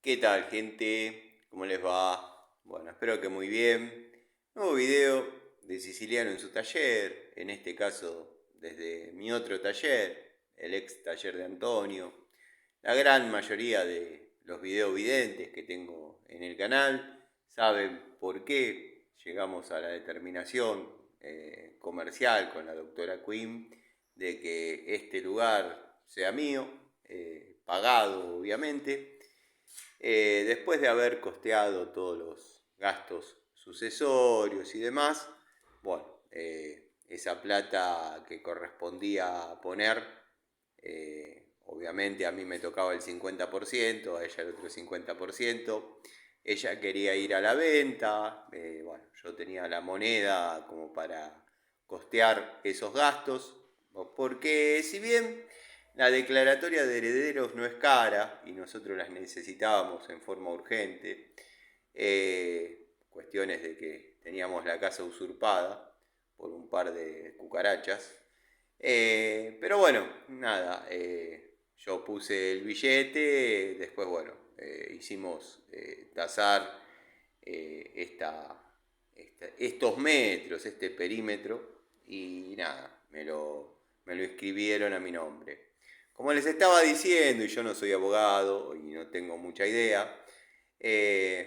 ¿Qué tal, gente? ¿Cómo les va? Bueno, espero que muy bien. Nuevo video de Siciliano en su taller, en este caso desde mi otro taller, el ex taller de Antonio. La gran mayoría de los videovidentes que tengo en el canal saben por qué llegamos a la determinación comercial con la doctora Quinn de que este lugar sea mío, pagado obviamente. Después de haber costeado todos los gastos sucesorios y demás, bueno, esa plata que correspondía poner, obviamente a mí me tocaba el 50%, a ella el otro 50%. Ella quería ir a la venta, bueno, yo tenía la moneda como para costear esos gastos, porque si bien la declaratoria de herederos no es cara y nosotros las necesitábamos en forma urgente. Cuestiones de que teníamos la casa usurpada por un par de cucarachas. Pero bueno, nada, yo puse el billete, después bueno, hicimos tasar estos metros, este perímetro, y nada, me lo inscribieron a mi nombre. Como les estaba diciendo, y yo no soy abogado y no tengo mucha idea,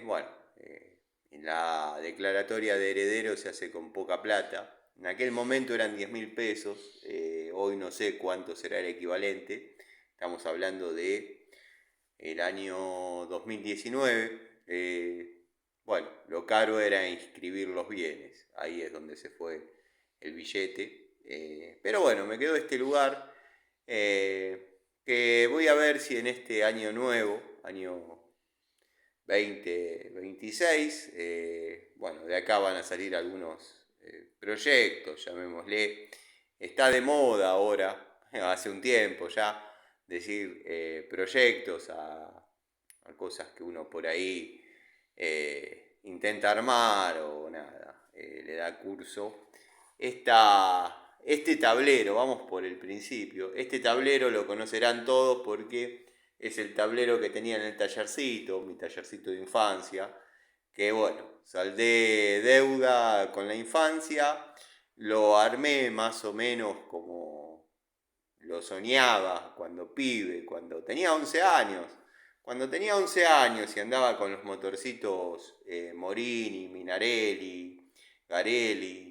bueno, la declaratoria de heredero se hace con poca plata. En aquel momento eran 10.000 pesos, hoy no sé cuánto será el equivalente. Estamos hablando de el año 2019. Bueno, lo caro era inscribir los bienes, ahí es donde se fue el billete. Pero bueno, me quedó este lugar que voy a ver si en este año nuevo, año 2026, bueno, de acá van a salir algunos proyectos, llamémosle. Está de moda ahora, hace un tiempo ya, decir proyectos a cosas que uno por ahí intenta armar o nada, le da curso. Este tablero, vamos por el principio, este tablero lo conocerán todos porque es el tablero que tenía en el tallercito, mi tallercito de infancia, que bueno, saldé deuda con la infancia, lo armé más o menos como lo soñaba cuando pibe, cuando tenía 11 años. Cuando tenía 11 años y andaba con los motorcitos Morini, Minarelli, Garelli,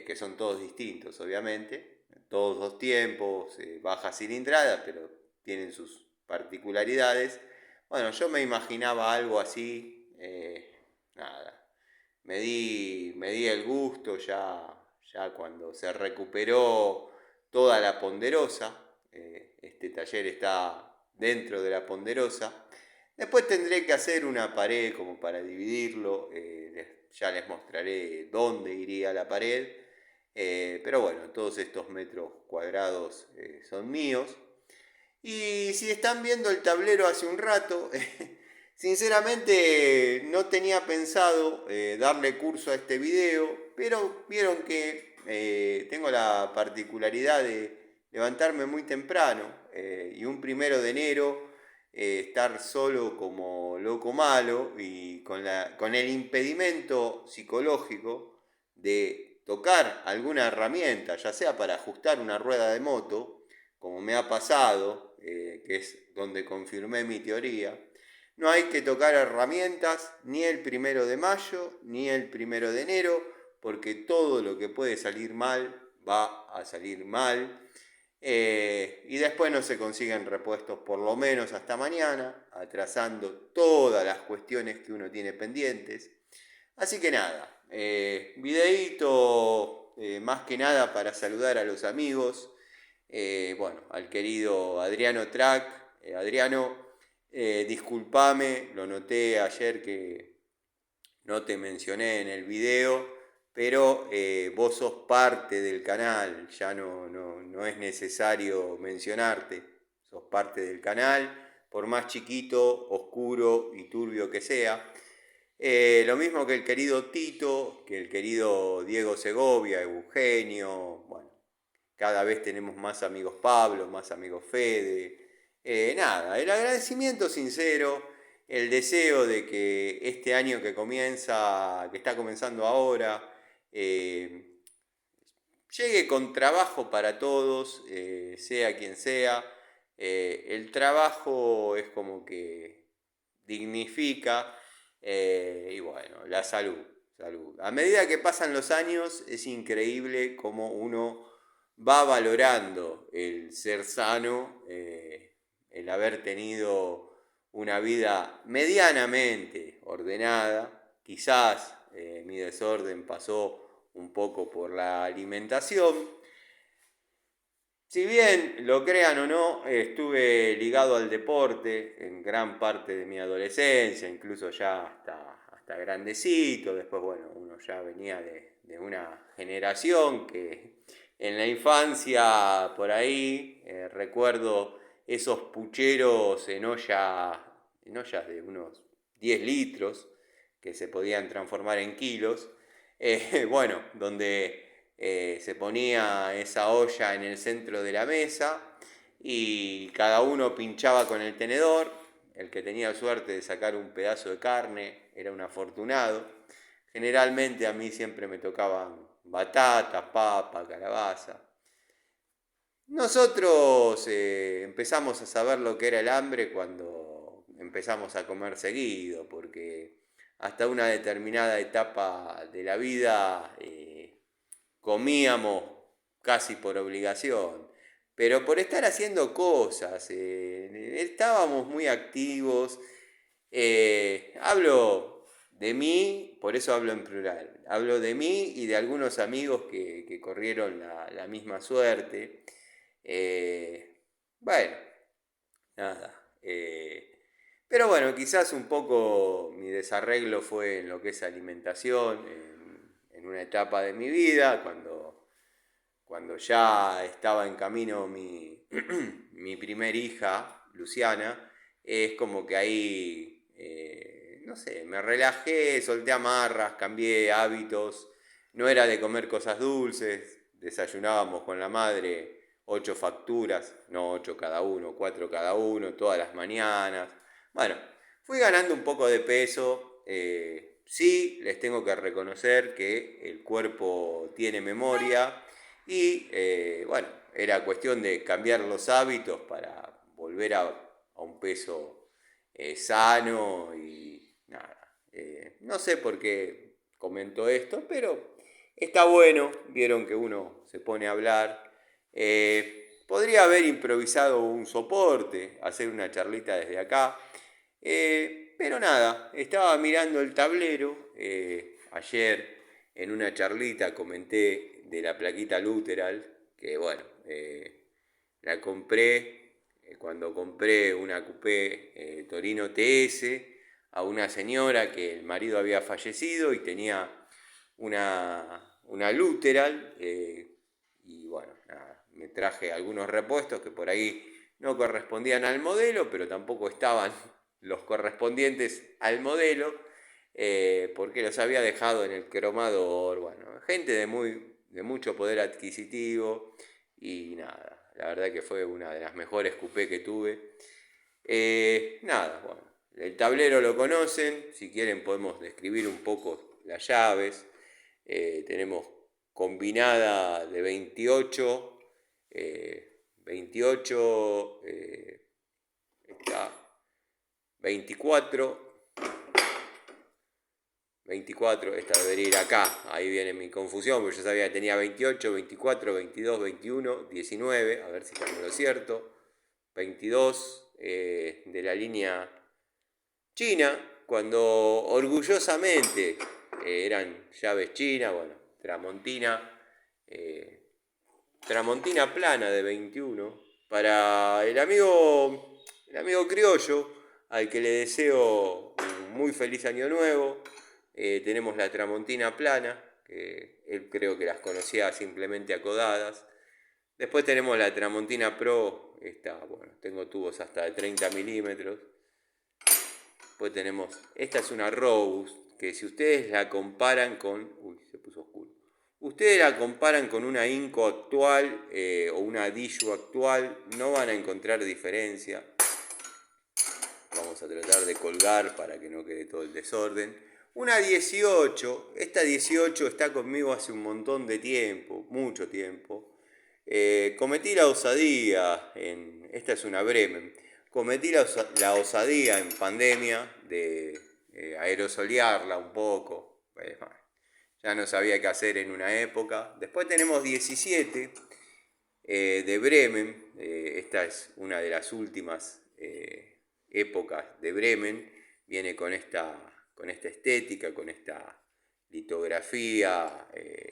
que son todos distintos, obviamente, todos dos tiempos, baja cilindrada, pero tienen sus particularidades. Bueno, yo me imaginaba algo así, nada, me di el gusto ya cuando se recuperó toda la Ponderosa. Este taller está dentro de la Ponderosa. Después tendré que hacer una pared como para dividirlo. Ya les mostraré dónde iría la pared. Pero bueno, todos estos metros cuadrados son míos. Y si están viendo el tablero hace un rato, sinceramente no tenía pensado darle curso a este video, pero vieron que tengo la particularidad de levantarme muy temprano y un 1 de enero estar solo como loco malo y con el impedimento psicológico de tocar alguna herramienta, ya sea para ajustar una rueda de moto, como me ha pasado, que es donde confirmé mi teoría. No hay que tocar herramientas ni el 1 de mayo ni el 1 de enero, porque todo lo que puede salir mal va a salir mal. Y después no se consiguen repuestos por lo menos hasta mañana, atrasando todas las cuestiones que uno tiene pendientes. Así que nada, videíto más que nada para saludar a los amigos. Bueno, al querido Adriano Track. Adriano, discúlpame, lo noté ayer que no te mencioné en el video, pero vos sos parte del canal, ya no es necesario mencionarte, sos parte del canal, por más chiquito, oscuro y turbio que sea. Lo mismo que el querido Tito, que el querido Diego Segovia, Eugenio, bueno, cada vez tenemos más amigos Pablo, más amigos Fede. Nada, el agradecimiento sincero el deseo de que este año que comienza, que está comenzando ahora, llegue con trabajo para todos, sea quien sea. El trabajo es como que dignifica y bueno, la salud, salud. A medida que pasan los años es increíble cómo uno va valorando el ser sano, el haber tenido una vida medianamente ordenada. Quizás mi desorden pasó un poco por la alimentación. Si bien lo crean o no, estuve ligado al deporte en gran parte de mi adolescencia, incluso ya hasta grandecito. Después, bueno, uno ya venía de una generación que en la infancia, por ahí, recuerdo esos pucheros en ollas de unos 10 litros, que se podían transformar en kilos, bueno, donde se ponía esa olla en el centro de la mesa y cada uno pinchaba con el tenedor. El que tenía suerte de sacar un pedazo de carne era un afortunado. Generalmente a mí siempre me tocaban batatas, papa, calabaza. Nosotros empezamos a saber lo que era el hambre cuando empezamos a comer seguido, porque hasta una determinada etapa de la vida comíamos casi por obligación, pero por estar haciendo cosas, estábamos muy activos. Hablo de mí, por eso hablo en plural, hablo de mí y de algunos amigos que corrieron la misma suerte. Bueno, nada. Pero bueno, quizás un poco mi desarreglo fue en lo que es alimentación, en una etapa de mi vida, cuando ya estaba en camino mi primer hija, Luciana. Es como que ahí, no sé, me relajé, solté amarras, cambié hábitos. No era de comer cosas dulces, desayunábamos con la madre 8 facturas, no 8 cada uno, 4 cada uno, todas las mañanas. Bueno, fui ganando un poco de peso. Sí, les tengo que reconocer que el cuerpo tiene memoria y bueno, era cuestión de cambiar los hábitos para volver a un peso sano y nada. No sé por qué comento esto, pero está bueno. Vieron que uno se pone a hablar. Podría haber improvisado un soporte, hacer una charlita desde acá. Pero nada, estaba mirando el tablero. Ayer en una charlita comenté de la plaquita Luteral, que bueno, la compré cuando compré una coupé Torino TS a una señora que el marido había fallecido y tenía una Luteral. Y bueno, nada, me traje algunos repuestos que por ahí no correspondían al modelo, pero tampoco estaban los correspondientes al modelo, porque los había dejado en el cromador. Bueno, gente de mucho poder adquisitivo y nada, la verdad que fue una de las mejores coupé que tuve. Nada, bueno, el tablero lo conocen, si quieren podemos describir un poco las llaves. Tenemos combinada de 28, 28, está 24, 24, esta debería ir acá, ahí viene mi confusión, porque yo sabía que tenía 28, 24, 22, 21, 19, a ver si estamos lo cierto, 22 de la línea china, cuando orgullosamente eran llaves chinas. Bueno, Tramontina, Tramontina plana de 21, para el amigo criollo, al que le deseo un muy feliz año nuevo. Tenemos la Tramontina plana, que él creo que las conocía simplemente acodadas. Después tenemos la Tramontina Pro, bueno, tengo tubos hasta de 30 milímetros. Después tenemos, esta es una Robust, que si ustedes la comparan con, se puso oscuro. Ustedes la comparan con una Inco actual o una Dishu actual, no van a encontrar diferencia. Vamos a tratar de colgar para que no quede todo el desorden. Una 18, esta 18 está conmigo hace un montón de tiempo, mucho tiempo. Cometí la osadía, esta es una Bremen, cometí la osadía en pandemia de aerosolearla un poco. Ya no sabía qué hacer en una época. Después tenemos 17 de Bremen. Esta es una de las últimas épocas de Bremen. Viene con esta estética, con esta litografía.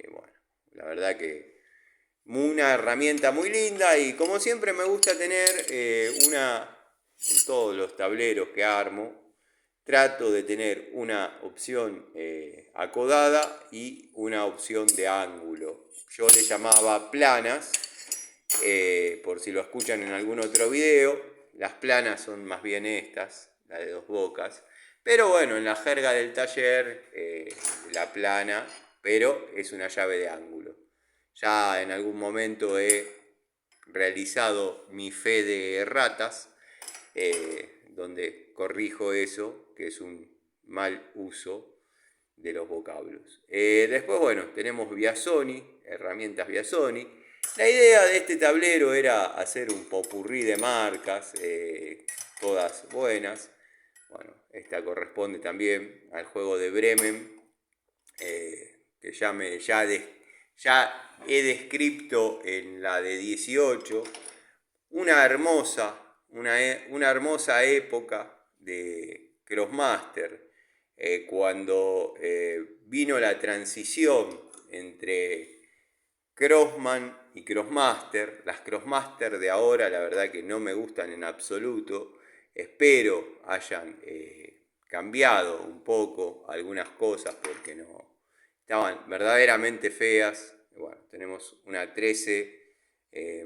Bueno, la verdad que una herramienta muy linda, y como siempre me gusta tener en todos los tableros que armo, trato de tener una opción acodada y una opción de ángulo. Yo le llamaba planas, por si lo escuchan en algún otro video. Las planas son más bien estas, la de dos bocas. Pero bueno, en la jerga del taller, la plana, pero es una llave de ángulo. Ya en algún momento he realizado mi fe de erratas, donde corrijo eso, que es un mal uso de los vocablos. Después, bueno, tenemos Biasoni, herramientas Biasoni. La idea de este tablero era hacer un popurrí de marcas, todas buenas. Bueno, esta corresponde también al juego de Bremen, que ya he descrito en la de 18. Una hermosa época de Crossmaster, cuando vino la transición entre Crossman y Crossmaster. Las Crossmaster de ahora, la verdad que no me gustan en absoluto. Espero hayan cambiado un poco algunas cosas, porque no estaban verdaderamente feas. Bueno, tenemos una 13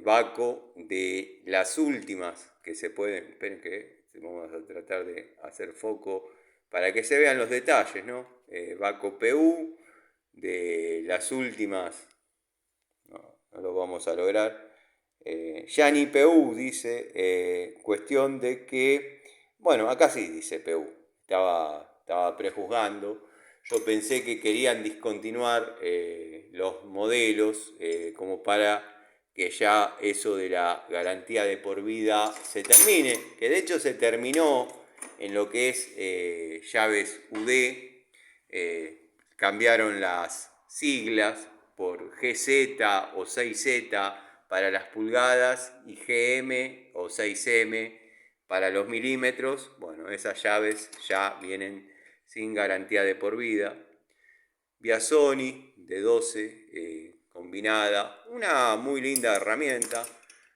Baco, de las últimas que se pueden. Esperen que vamos a tratar de hacer foco para que se vean los detalles, ¿no? Baco PU, de las últimas. No lo vamos a lograr. Yani PU dice, cuestión de que, bueno, acá sí dice PU, estaba prejuzgando. Yo pensé que querían discontinuar los modelos, como para que ya eso de la garantía de por vida se termine, que de hecho se terminó en lo que es llaves UD. Cambiaron las siglas por GZ o 6Z para las pulgadas y GM o 6M para los milímetros. Bueno, esas llaves ya vienen sin garantía de por vida. Biasoni de 12 combinada, una muy linda herramienta.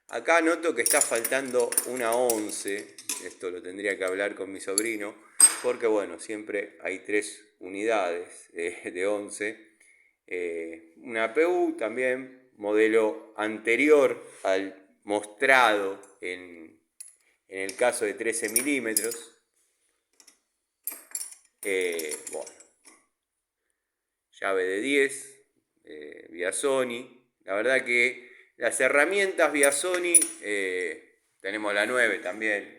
Acá noto que está faltando una 11, esto lo tendría que hablar con mi sobrino, porque bueno, siempre hay 3 unidades de 11. Una PU también, modelo anterior al mostrado en el caso de 13 milímetros. Bueno, llave de 10, Biasoni. La verdad que las herramientas Biasoni, tenemos la 9 también.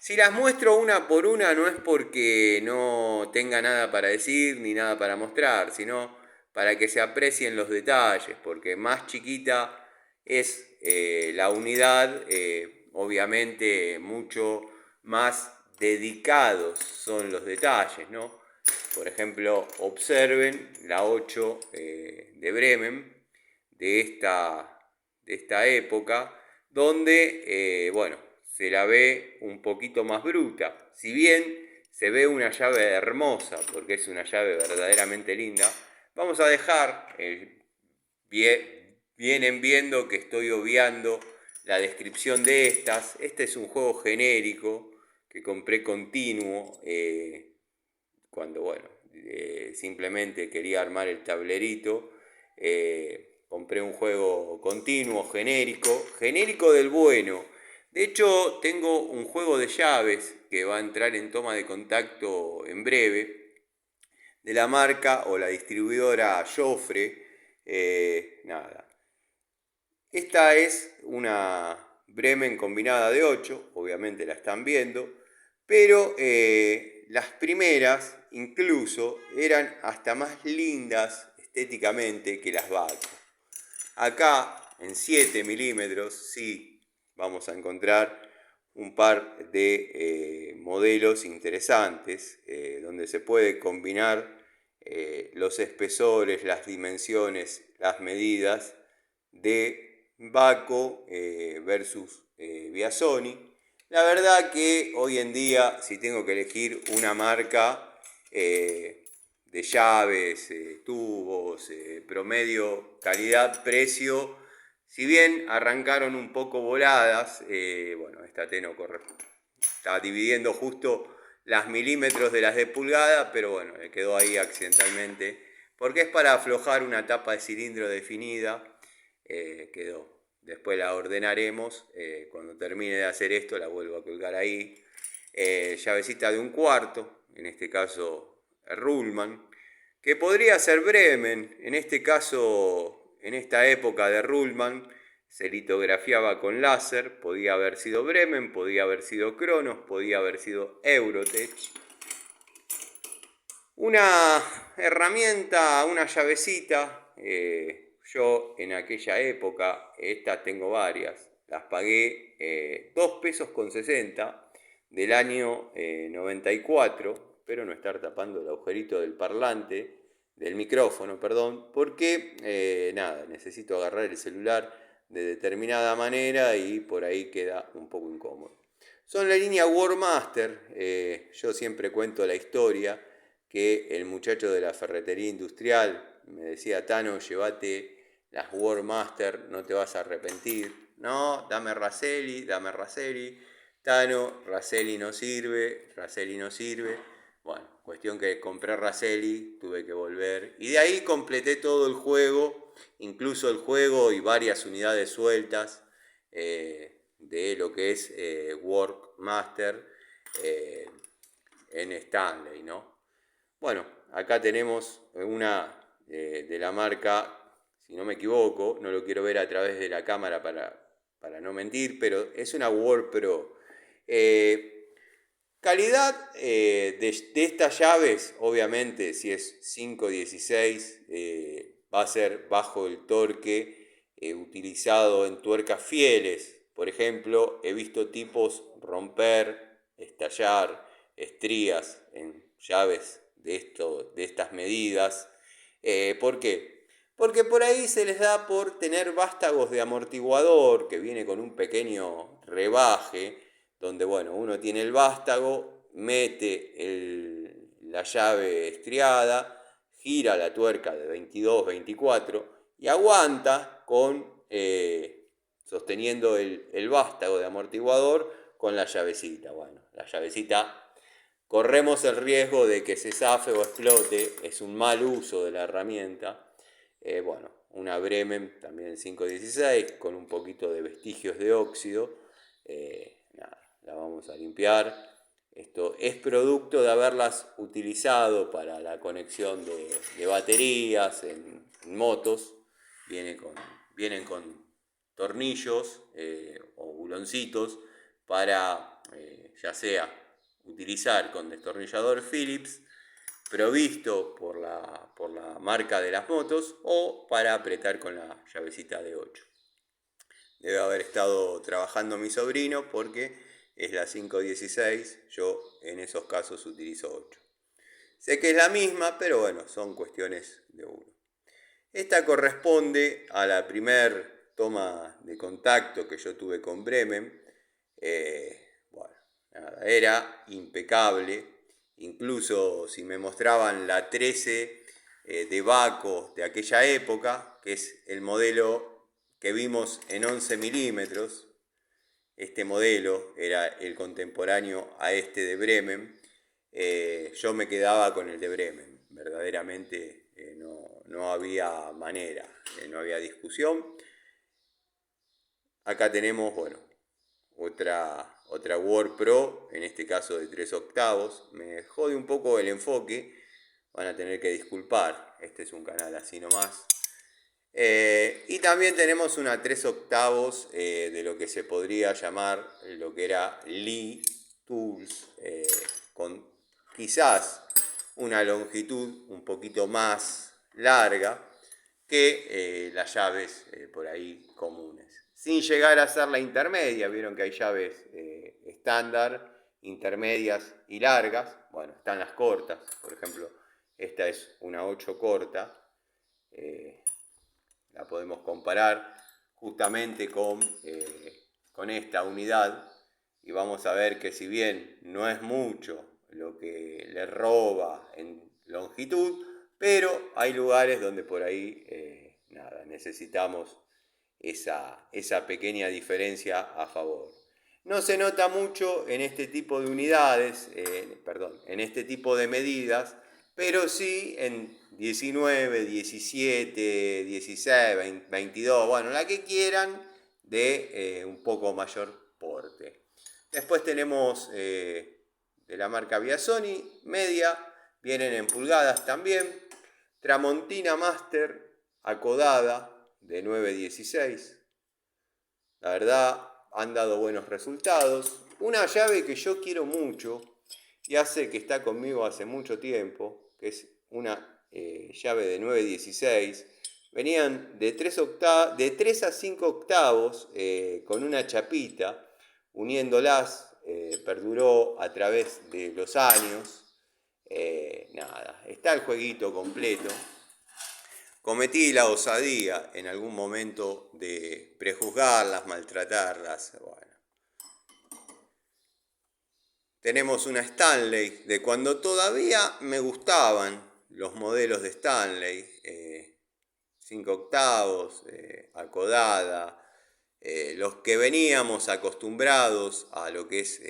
Si las muestro una por una, no es porque no tenga nada para decir ni nada para mostrar, sino para que se aprecien los detalles, porque más chiquita es la unidad, obviamente mucho más dedicados son los detalles, ¿no? Por ejemplo, observen la 8 de Bremen, de esta época, donde, bueno, se la ve un poquito más bruta. Si bien se ve una llave hermosa, porque es una llave verdaderamente linda, vamos a dejar, vienen viendo que estoy obviando la descripción de estas. Este es un juego genérico que compré continuo, cuando, bueno, simplemente quería armar el tablerito. Compré un juego continuo, genérico del bueno. De hecho, tengo un juego de llaves que va a entrar en toma de contacto en breve, de la marca o la distribuidora Joffre. Nada. Esta es una Bremen combinada de 8, obviamente la están viendo, pero las primeras incluso eran hasta más lindas estéticamente que las Baco. Acá en 7 milímetros sí vamos a encontrar un par de modelos interesantes donde se puede combinar los espesores, las dimensiones, las medidas de Baco versus Biasoni. La verdad que hoy en día, si tengo que elegir una marca de llaves, tubos, promedio, calidad, precio, si bien arrancaron un poco voladas, bueno, esta T no corre, está dividiendo justo las milímetros de las de pulgada, pero bueno, le quedó ahí accidentalmente, porque es para aflojar una tapa de cilindro definida, quedó. Después la ordenaremos, cuando termine de hacer esto la vuelvo a colgar ahí. Llavecita de 1/4, en este caso Ruhlmann, que podría ser Bremen, en este caso, en esta época de Ruhlmann, se litografiaba con láser, podía haber sido Bremen, podía haber sido Kronos, podía haber sido Eurotech. Una herramienta, una llavecita, yo en aquella época, estas tengo varias, las pagué 2 pesos con 60 del año 94, espero no estar tapando el agujerito del parlante, del micrófono, perdón, porque nada, necesito agarrar el celular de determinada manera y por ahí queda un poco incómodo. Son la línea Wormaster, yo siempre cuento la historia que el muchacho de la ferretería industrial me decía: Tano, llévate las Wormaster, no te vas a arrepentir. No, dame Raselli, dame Raselli. Tano, Raselli no sirve, Raselli no sirve. Bueno, cuestión que compré Raselli, tuve que volver. Y de ahí completé todo el juego, incluso el juego y varias unidades sueltas de lo que es Workmaster en Stanley, ¿no? Bueno, acá tenemos una de la marca, si no me equivoco, no lo quiero ver a través de la cámara para no mentir, pero es una Word Pro. Calidad de estas llaves, obviamente, si es 516, va a ser bajo el torque utilizado en tuercas fieles. Por ejemplo, he visto tipos romper, estallar estrías en llaves de estas medidas. ¿Por qué? Porque por ahí se les da por tener vástagos de amortiguador que viene con un pequeño rebaje, donde bueno, uno tiene el vástago, mete la llave estriada, gira la tuerca de 22, 24 y aguanta sosteniendo el vástago de amortiguador con la llavecita. Bueno, la llavecita corremos el riesgo de que se zafe o explote, es un mal uso de la herramienta. Bueno, una Bremen también 516 con un poquito de vestigios de óxido. Nada, la vamos a limpiar. Esto es producto de haberlas utilizado para la conexión de baterías en motos. Vienen con tornillos o buloncitos para ya sea utilizar con destornillador Phillips provisto por la marca de las motos o para apretar con la llavecita de 8. Debe haber estado trabajando mi sobrino porque es la 516, yo en esos casos utilizo 8. Sé que es la misma, pero bueno, son cuestiones de uno. Esta corresponde a la primer toma de contacto que yo tuve con Bremen. Bueno, nada, era impecable. Incluso si me mostraban la 13 de Baco de aquella época, que es el modelo que vimos en 11 milímetros, este modelo era el contemporáneo a este de Bremen, yo me quedaba con el de Bremen, verdaderamente no había manera, no había discusión. Acá tenemos, bueno, otra Word Pro, en este caso de 3 octavos. Me jode un poco el enfoque, van a tener que disculpar, este es un canal así nomás. Y también tenemos una 3 octavos de lo que se podría llamar lo que era Lee, tools con quizás una longitud un poquito más larga que las llaves por ahí comunes. Sin llegar a ser la intermedia, vieron que hay llaves estándar, intermedias y largas. Bueno, están las cortas, por ejemplo, esta es una 8 corta. La podemos comparar justamente con esta unidad y vamos a ver que si bien no es mucho lo que le roba en longitud, pero hay lugares donde por ahí necesitamos esa pequeña diferencia a favor. No se nota mucho en este tipo de unidades, en este tipo de medidas, pero sí en 19, 17, 16, 22, bueno, la que quieran, de un poco mayor porte. Después tenemos de la marca Biasoni, media, vienen en pulgadas también. Tramontina Master, acodada, de 9.16. La verdad, han dado buenos resultados. Una llave que yo quiero mucho y hace que está conmigo hace mucho tiempo, que es una llave de 9.16. Venían de 3 a 5 octavos con una chapita, uniéndolas, perduró a través de los años. Está el jueguito completo. Cometí la osadía en algún momento de prejuzgarlas, maltratarlas. Bueno. Tenemos una Stanley de cuando todavía me gustaban los modelos de Stanley. 5 octavos, acodada. Los que veníamos acostumbrados a lo que es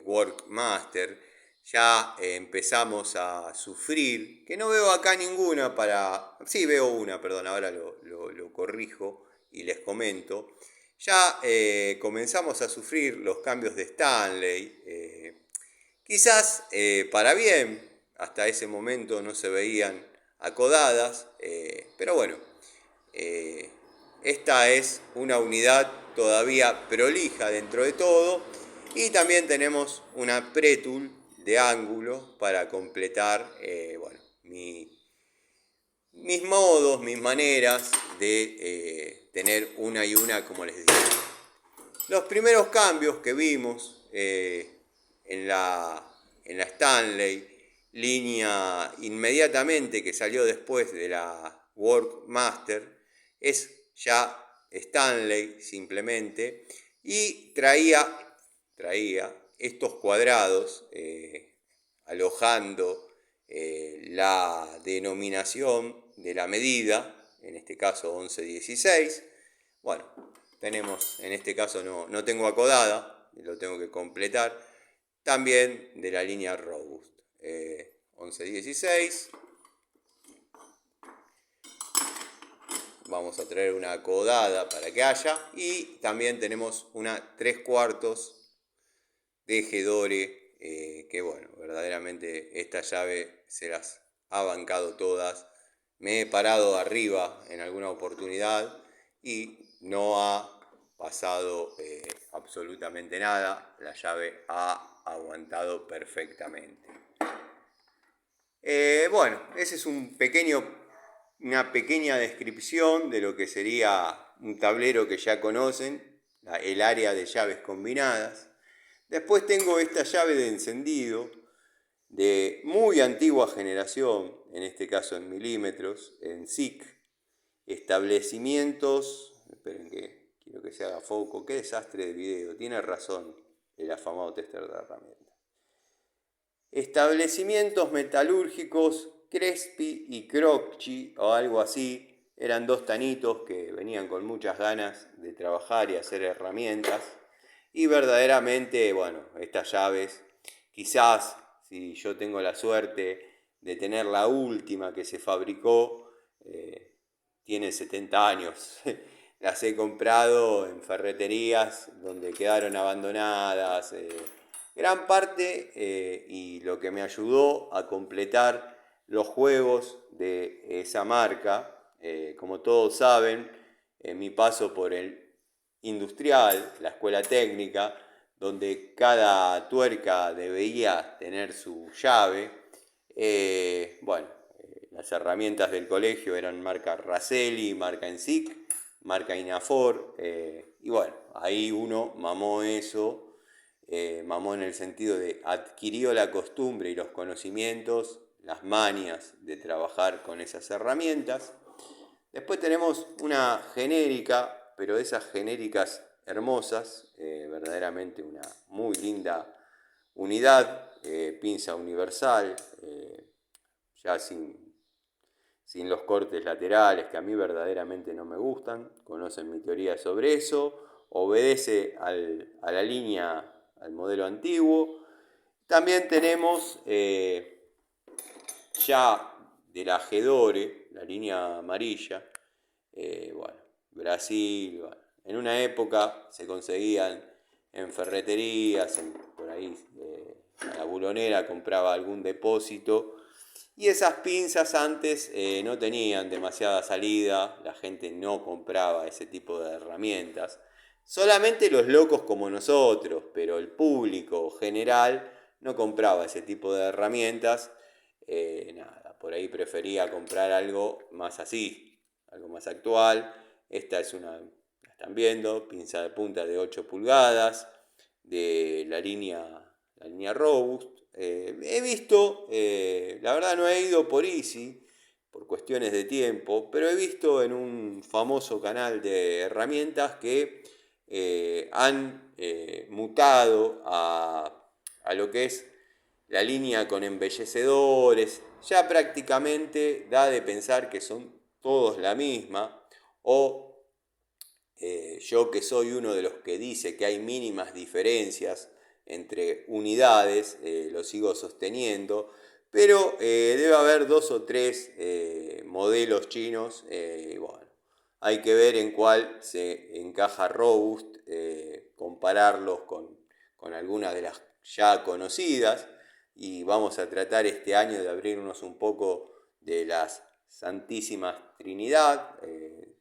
Workmaster, ya empezamos a sufrir, que no veo acá ninguna sí veo una, perdón, ahora lo corrijo y les comento. Ya comenzamos a sufrir los cambios de Stanley, quizás para bien, hasta ese momento no se veían acodadas, pero bueno, esta es una unidad todavía prolija dentro de todo, y también tenemos una pretul de ángulo para completar mis modos, mis maneras de tener una y una, como les digo. Los primeros cambios que vimos en la Stanley, línea inmediatamente que salió después de la Workmaster, es ya Stanley simplemente, y traía estos cuadrados alojando la denominación de la medida, en este caso 1116. Bueno, tenemos, en este caso no tengo acodada, lo tengo que completar, también de la línea Robust. 1116. Vamos a traer una acodada para que haya, y también tenemos una 3/4 de Gedore, que bueno, verdaderamente esta llave se las ha bancado todas. Me he parado arriba en alguna oportunidad y no ha pasado absolutamente nada. La llave ha aguantado perfectamente. Bueno, ese es una pequeña descripción de lo que sería un tablero que ya conocen, el área de llaves combinadas. Después tengo esta llave de encendido de muy antigua generación, en este caso en milímetros, en SIC, establecimientos, esperen que quiero que se haga foco, qué desastre de video, tiene razón el afamado tester de herramientas. Establecimientos metalúrgicos Crespi y Crocchi o algo así, eran dos tanitos que venían con muchas ganas de trabajar y hacer herramientas, y verdaderamente, bueno, estas llaves, quizás si yo tengo la suerte de tener la última que se fabricó, tiene 70 años. Las he comprado en ferreterías donde quedaron abandonadas. Gran parte, y lo que me ayudó a completar los juegos de esa marca, como todos saben, en mi paso por el industrial, la escuela técnica, donde cada tuerca debía tener su llave. Las herramientas del colegio eran marca Raselli, marca Ensic, marca Inafor, y bueno, ahí uno mamó eso, mamó en el sentido de adquirió la costumbre y los conocimientos, las mañas de trabajar con esas herramientas. Después tenemos una genérica, pero de esas genéricas hermosas, verdaderamente una muy linda unidad, pinza universal, ya sin los cortes laterales, que a mí verdaderamente no me gustan, conocen mi teoría sobre eso, obedece a la línea, al modelo antiguo. También tenemos ya de la Gedore, la línea amarilla, Brasil, en una época se conseguían en ferreterías, por ahí la bulonera compraba algún depósito, y esas pinzas antes no tenían demasiada salida, la gente no compraba ese tipo de herramientas. Solamente los locos como nosotros, pero el público general no compraba ese tipo de herramientas. Por ahí prefería comprar algo más así, algo más actual. Esta es una, la están viendo, pinza de punta de 8 pulgadas, de la línea Robust. He visto, la verdad no he ido por Easy, por cuestiones de tiempo, pero he visto en un famoso canal de herramientas que han mutado a lo que es la línea con embellecedores. Ya prácticamente da de pensar que son todos la misma, o yo que soy uno de los que dice que hay mínimas diferencias entre unidades, lo sigo sosteniendo, pero debe haber 2 o 3 modelos chinos, bueno, hay que ver en cuál se encaja Robust, compararlos con algunas de las ya conocidas, y vamos a tratar este año de abrirnos un poco de las Santísimas Trinidad,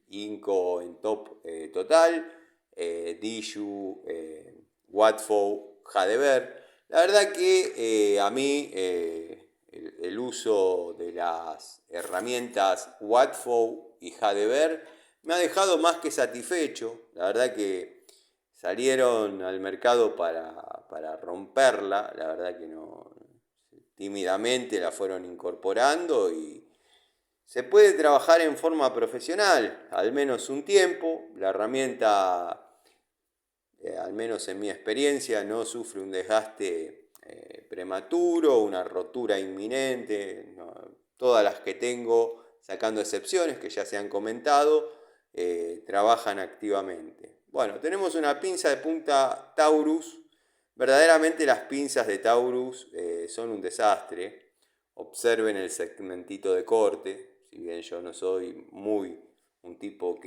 Inco en top total, Dishu, Watfo, Jadever. La verdad que a mí el uso de las herramientas Watfo y Jadever me ha dejado más que satisfecho. La verdad que salieron al mercado para romperla, la verdad que no, tímidamente la fueron incorporando y se puede trabajar en forma profesional, al menos un tiempo. La herramienta, al menos en mi experiencia, no sufre un desgaste prematuro, una rotura inminente. No, todas las que tengo, sacando excepciones que ya se han comentado, trabajan activamente. Bueno, tenemos una pinza de punta Taurus. Verdaderamente las pinzas de Taurus son un desastre. Observen el segmentito de corte. Si bien yo no soy muy un tipo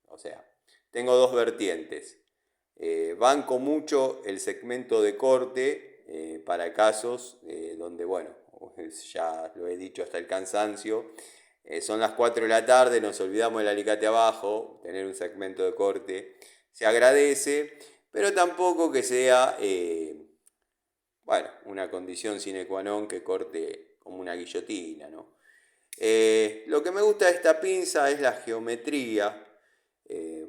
o sea, tengo dos vertientes. Banco mucho el segmento de corte para casos donde, bueno, ya lo he dicho hasta el cansancio, son las 4 de la tarde, nos olvidamos del alicate abajo, tener un segmento de corte se agradece, pero tampoco que sea, una condición sine qua non que corte como una guillotina, ¿no? Lo que me gusta de esta pinza es la geometría, eh,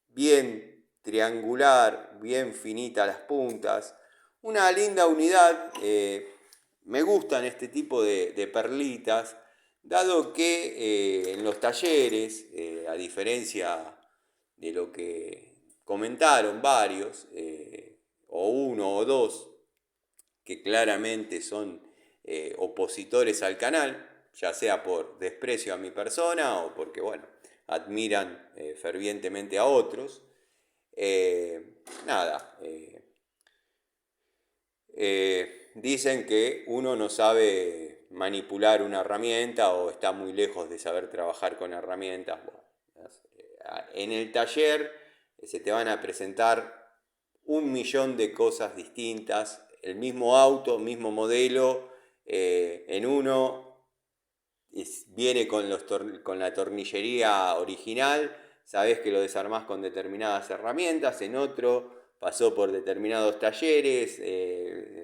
bien triangular, bien finita las puntas, una linda unidad. Me gustan este tipo de perlitas, dado que en los talleres, a diferencia de lo que comentaron varios, o uno o dos, que claramente son opositores al canal, ya sea por desprecio a mi persona o porque, bueno, admiran fervientemente a otros. Nada, dicen que uno no sabe manipular una herramienta o está muy lejos de saber trabajar con herramientas. Bueno, en el taller se te van a presentar 1.000.000 de cosas distintas, el mismo auto, mismo modelo, en uno viene con la tornillería original, sabés que lo desarmás con determinadas herramientas, en otro pasó por determinados talleres,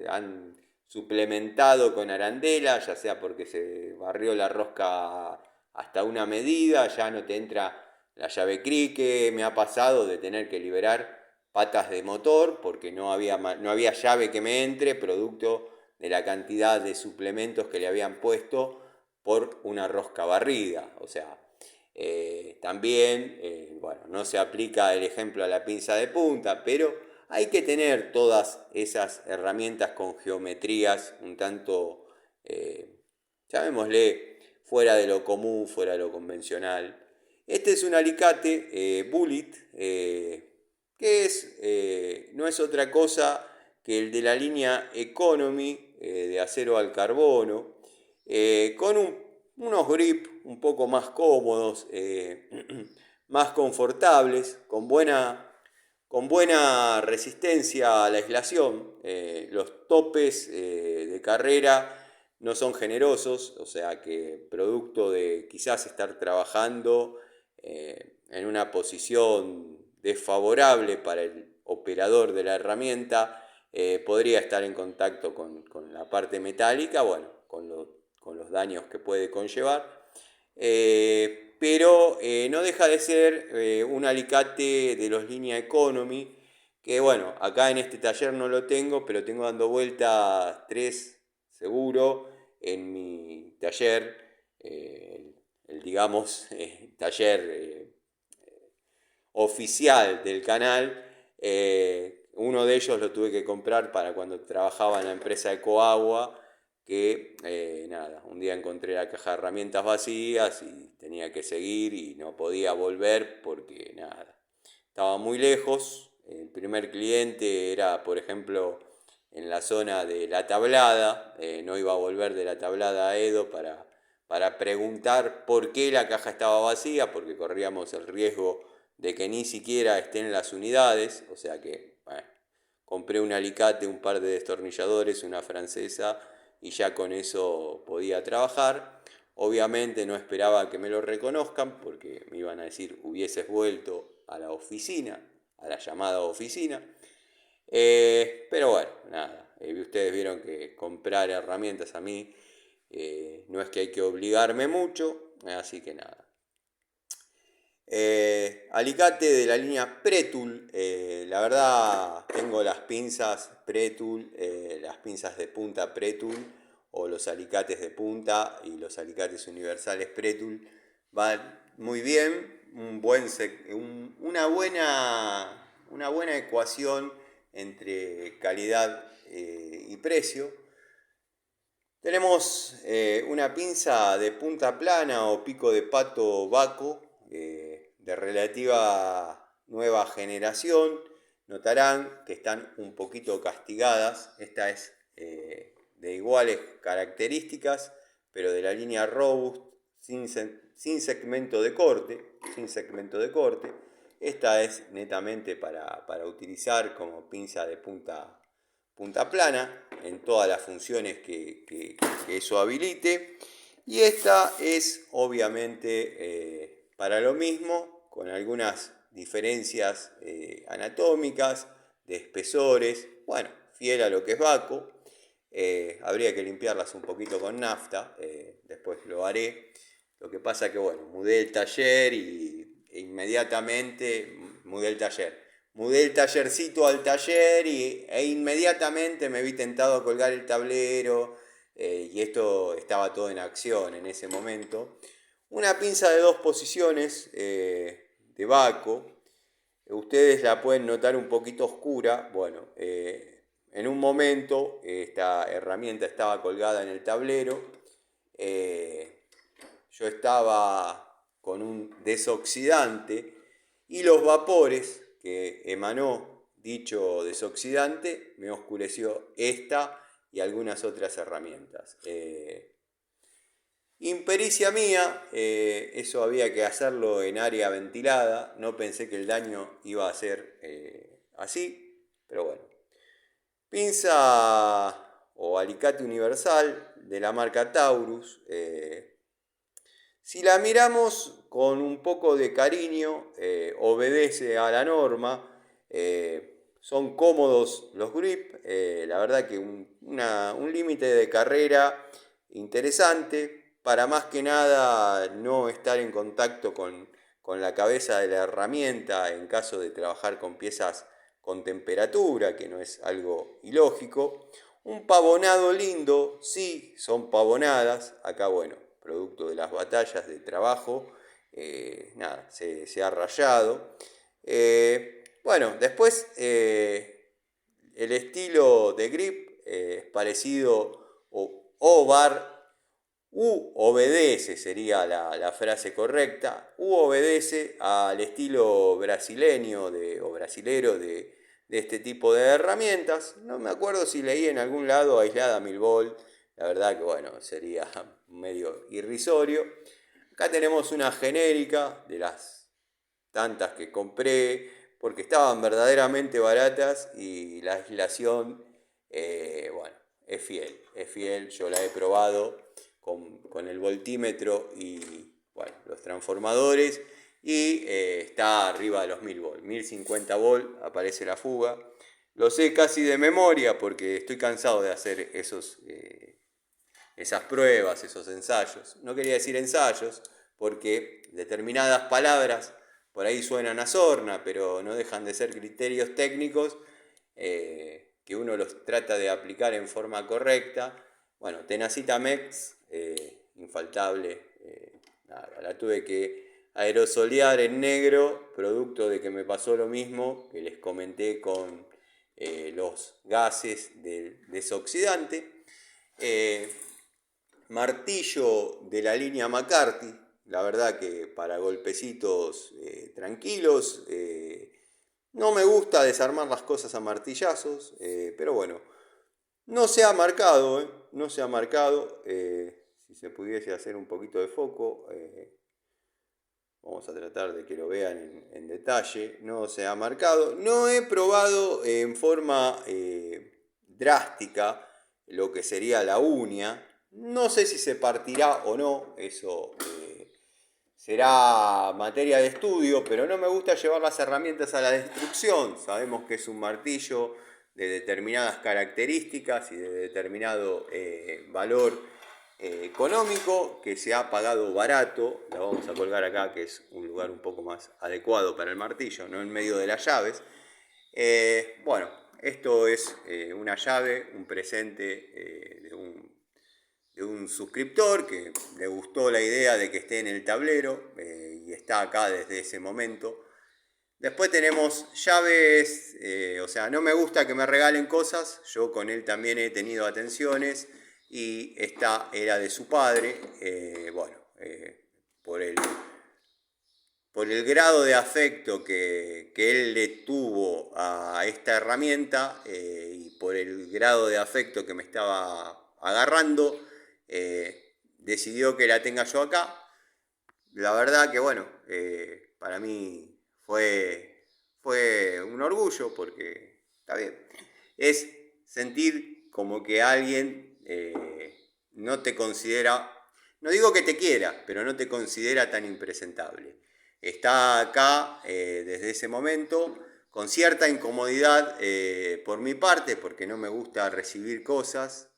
han suplementado con arandela, ya sea porque se barrió la rosca hasta una medida, ya no te entra la llave crique, me ha pasado de tener que liberar patas de motor porque no había llave que me entre, producto de la cantidad de suplementos que le habían puesto por una rosca barrida. O sea, también, bueno, no se aplica el ejemplo a la pinza de punta, pero hay que tener todas esas herramientas con geometrías un tanto, llamémosle, fuera de lo común, fuera de lo convencional. Este es un alicate Bullet, que no es otra cosa que el de la línea Economy de acero al carbono, con unos grips un poco más cómodos, más confortables, con buena resistencia a la aislación. Los topes de carrera no son generosos, o sea que producto de quizás estar trabajando en una posición desfavorable para el operador de la herramienta, podría estar en contacto con la parte metálica, bueno, con los daños que puede conllevar. Pero no deja de ser un alicate de los línea Economy, que bueno, acá en este taller no lo tengo, pero tengo dando vuelta 3 seguro en mi taller, digamos, taller oficial del canal. Uno de ellos lo tuve que comprar para cuando trabajaba en la empresa Ecoagua, que nada, un día encontré la caja de herramientas vacías y tenía que seguir y no podía volver porque nada, estaba muy lejos. El primer cliente era, por ejemplo, en la zona de La Tablada, no iba a volver de La Tablada a Edo para preguntar por qué la caja estaba vacía, porque corríamos el riesgo de que ni siquiera estén en las unidades, o sea que, bueno, compré un alicate, un par de destornilladores, una francesa y ya con eso podía trabajar. Obviamente no esperaba que me lo reconozcan porque me iban a decir hubieses vuelto a la oficina, a la llamada oficina. Pero bueno, nada, ustedes vieron que comprar herramientas a mí no es que hay que obligarme mucho, así que nada. Alicate de la línea Pretul, la verdad tengo las pinzas Pretul, las pinzas de punta Pretul o los alicates de punta y los alicates universales Pretul van muy bien, una buena ecuación entre calidad y precio. Tenemos una pinza de punta plana o pico de pato Baco de relativa nueva generación. Notarán que están un poquito castigadas. Esta es de iguales características, pero de la línea Robust sin segmento de corte. Sin segmento de corte. Esta es netamente para utilizar como pinza de punta plana en todas las funciones que eso habilite. Y esta es obviamente para lo mismo, con algunas diferencias anatómicas, de espesores, bueno, fiel a lo que es Baco. Habría que limpiarlas un poquito con nafta, después lo haré. Lo que pasa que bueno, mudé el taller e inmediatamente mudé el taller. Mudé el tallercito al taller e inmediatamente me vi tentado a colgar el tablero y esto estaba todo en acción en ese momento. Una pinza de 2 posiciones de Baco, ustedes la pueden notar un poquito oscura. Bueno, en un momento esta herramienta estaba colgada en el tablero. Yo estaba con un desoxidante y los vapores que emanó dicho desoxidante me oscureció esta y algunas otras herramientas. Impericia mía, eso había que hacerlo en área ventilada, no pensé que el daño iba a ser así, pero bueno. Pinza o alicate universal de la marca Taurus, Si la miramos con un poco de cariño, obedece a la norma, son cómodos los grip, la verdad que un límite de carrera interesante, para más que nada no estar en contacto con la cabeza de la herramienta en caso de trabajar con piezas con temperatura, que no es algo ilógico. Un pavonado lindo, sí, son pavonadas, acá bueno, producto de las batallas de trabajo, nada, se ha rayado. Bueno, después el estilo de grip es parecido o bar obedece, sería la frase correcta, obedece al estilo brasileño o brasilero de este tipo de herramientas. No me acuerdo si leí en algún lado aislada 1000 volt, la verdad que bueno, sería medio irrisorio. Acá tenemos una genérica de las tantas que compré porque estaban verdaderamente baratas y la aislación, bueno, es fiel, yo la he probado con el voltímetro y bueno, los transformadores y está arriba de los 1000 volt, 1050 volt aparece la fuga. Lo sé casi de memoria porque estoy cansado de hacer esas pruebas, esos ensayos. No quería decir ensayos porque determinadas palabras por ahí suenan a sorna, pero no dejan de ser criterios técnicos que uno los trata de aplicar en forma correcta. Bueno, Tenacita Mex, infaltable, nada, la tuve que aerosolear en negro, producto de que me pasó lo mismo que les comenté con los gases del desoxidante. Martillo de la línea McCarthy, la verdad que para golpecitos tranquilos, no me gusta desarmar las cosas a martillazos, pero bueno, no se ha marcado, no se ha marcado, si se pudiese hacer un poquito de foco, vamos a tratar de que lo vean en detalle, no se ha marcado, no he probado en forma drástica lo que sería la uña. No sé si se partirá o no, eso será materia de estudio, pero no me gusta llevar las herramientas a la destrucción. Sabemos que es un martillo de determinadas características y de determinado valor económico, que se ha pagado barato. La vamos a colgar acá, que es un lugar un poco más adecuado para el martillo, no en medio de las llaves. Bueno, esto es una llave, un presente de un suscriptor que le gustó la idea de que esté en el tablero y está acá desde ese momento. Después tenemos llaves, o sea, no me gusta que me regalen cosas, yo con él también he tenido atenciones y esta era de su padre, bueno, por el grado de afecto que él le tuvo a esta herramienta y por el grado de afecto que me estaba agarrando, decidió que la tenga yo acá. La verdad que bueno, para mí fue un orgullo porque está bien. Es sentir como que alguien no te considera, no digo que te quiera, pero no te considera tan impresentable. Está acá desde ese momento con cierta incomodidad por mi parte, porque no me gusta recibir cosas,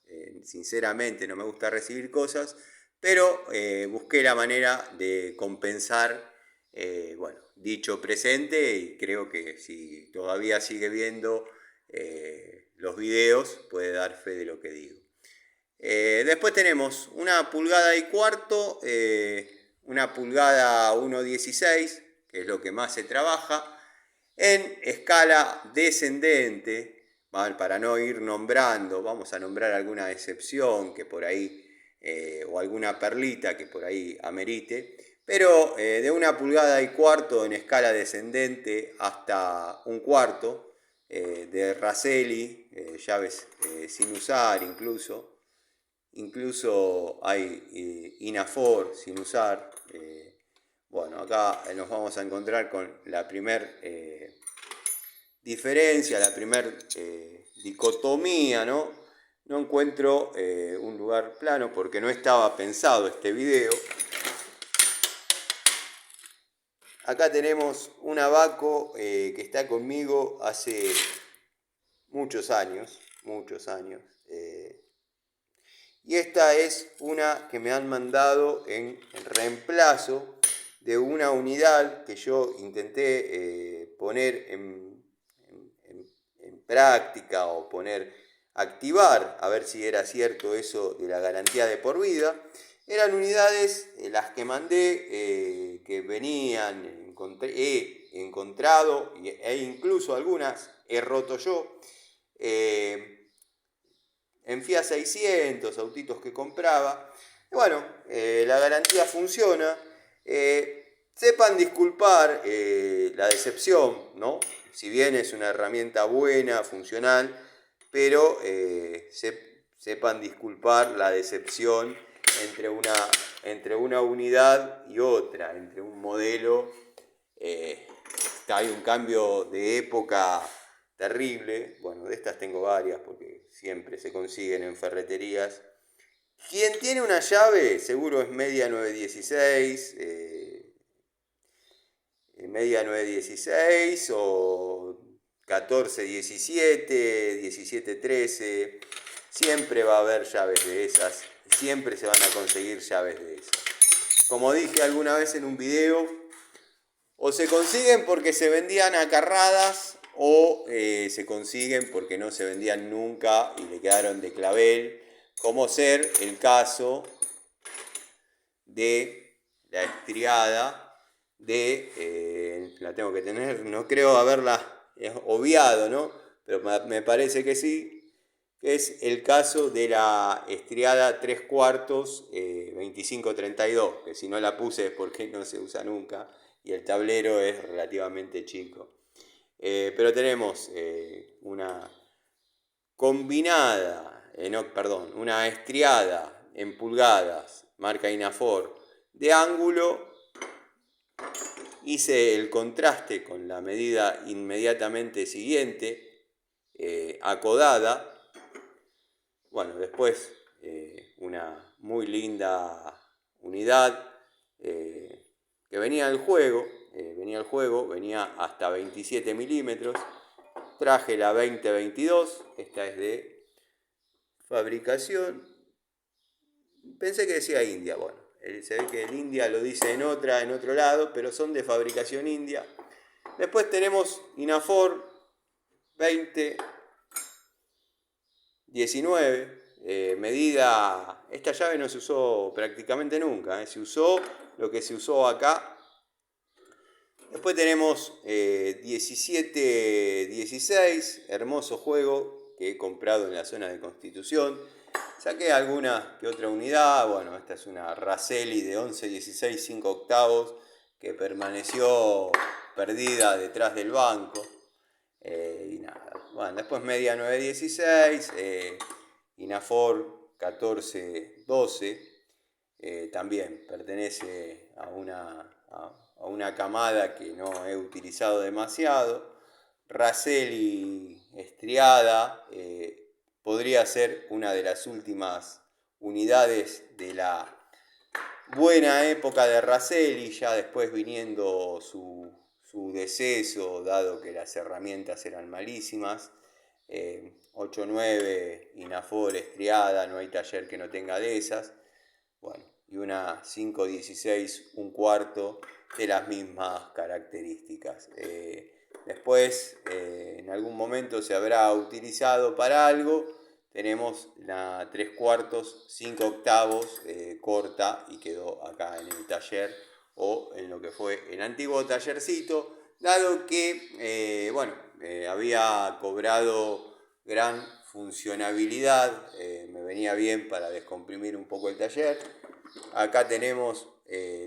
sinceramente no me gusta recibir cosas, pero busqué la manera de compensar, bueno, dicho presente y creo que si todavía sigue viendo los videos puede dar fe de lo que digo. Después tenemos una pulgada y cuarto, una pulgada 1.16, que es lo que más se trabaja, en escala descendente, para no ir nombrando, vamos a nombrar alguna excepción que por ahí, o alguna perlita que por ahí amerite, pero de una pulgada y cuarto en escala descendente hasta un cuarto, de Raselli, llaves sin usar incluso hay Inafor sin usar. Bueno, acá nos vamos a encontrar con la primer diferencia, la primer dicotomía, ¿no? No encuentro un lugar plano porque no estaba pensado este video. acá tenemos un Abaco que está conmigo hace muchos años. Y esta es una que me han mandado en reemplazo de una unidad que yo intenté poner en práctica o activar, a ver si era cierto eso de la garantía de por vida. Eran unidades, las que mandé, que venían, he encontrado e incluso algunas he roto yo. En Fiat 600, autitos que compraba. Y bueno, la garantía funciona. Sepan disculpar la decepción, ¿no? Si bien es una herramienta buena, funcional, pero sepan disculpar la decepción entre una unidad y otra, entre un modelo. Hay un cambio de época terrible. Bueno, de estas tengo varias porque siempre se consiguen en ferreterías. Quien tiene una llave seguro es media 916, media 916 o 1417, 1713. Siempre va a haber llaves de esas, siempre se van a conseguir llaves de esas. Como dije alguna vez en un video, o se consiguen porque se vendían acarradas o se consiguen porque no se vendían nunca y le quedaron de clavel, como ser el caso de la estriada de, la tengo que tener, no creo haberla obviado, ¿no? Pero me parece que sí, que es el caso de la estriada 3/4 2532, que si no la puse es porque no se usa nunca y el tablero es relativamente chico. Pero tenemos una combinada, una estriada en pulgadas, marca Inafor, de ángulo. Hice el contraste con la medida inmediatamente siguiente, acodada. Bueno, después una muy linda unidad que venía al juego, venía hasta 27 milímetros. Traje la 2022, esta es de fabricación. Pensé que decía India, bueno, se ve que el India lo dice en otro lado, pero son de fabricación india. Después tenemos Inafor 2019, medida, esta llave no se usó prácticamente nunca, se usó lo que se usó acá. Después tenemos 1716, hermoso juego que he comprado en la zona de Constitución. Saqué alguna que otra unidad. Bueno, esta es una Raselli de 1116 5 octavos que permaneció perdida detrás del banco. Y nada. Bueno, después media 916, Inafor 1412, también pertenece a una camada que no he utilizado demasiado. Raselli estriada, podría ser una de las últimas unidades de la buena época de Raselli, ya después viniendo su deceso, dado que las herramientas eran malísimas. 8.9 Inafor estriada, no hay taller que no tenga de esas. Bueno, y una 5.16 1/4 de las mismas características. Después, en algún momento se habrá utilizado para algo. Tenemos la 3/4 5 octavos corta y quedó acá en el taller o en lo que fue el antiguo tallercito, dado que había cobrado gran funcionabilidad, me venía bien para descomprimir un poco el taller. Acá tenemos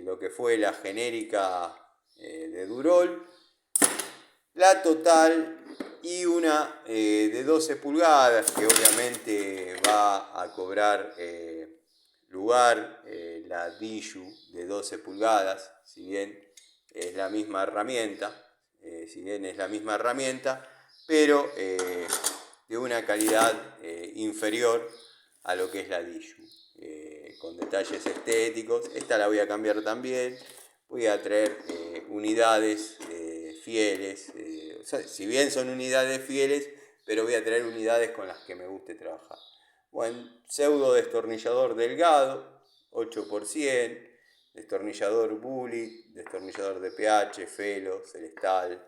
lo que fue la genérica de Durol, la total y una de 12 pulgadas que obviamente va a cobrar lugar la Diju de 12 pulgadas, si bien es la misma herramienta, pero de una calidad inferior a lo que es la Diju, con detalles estéticos. Esta la voy a cambiar también. voy a traer unidades fieles. O sea, si bien son unidades fieles, pero voy a traer unidades con las que me guste trabajar. Bueno, pseudo destornillador delgado, 8x100, destornillador Bully, destornillador de PH, Felo, Celestal,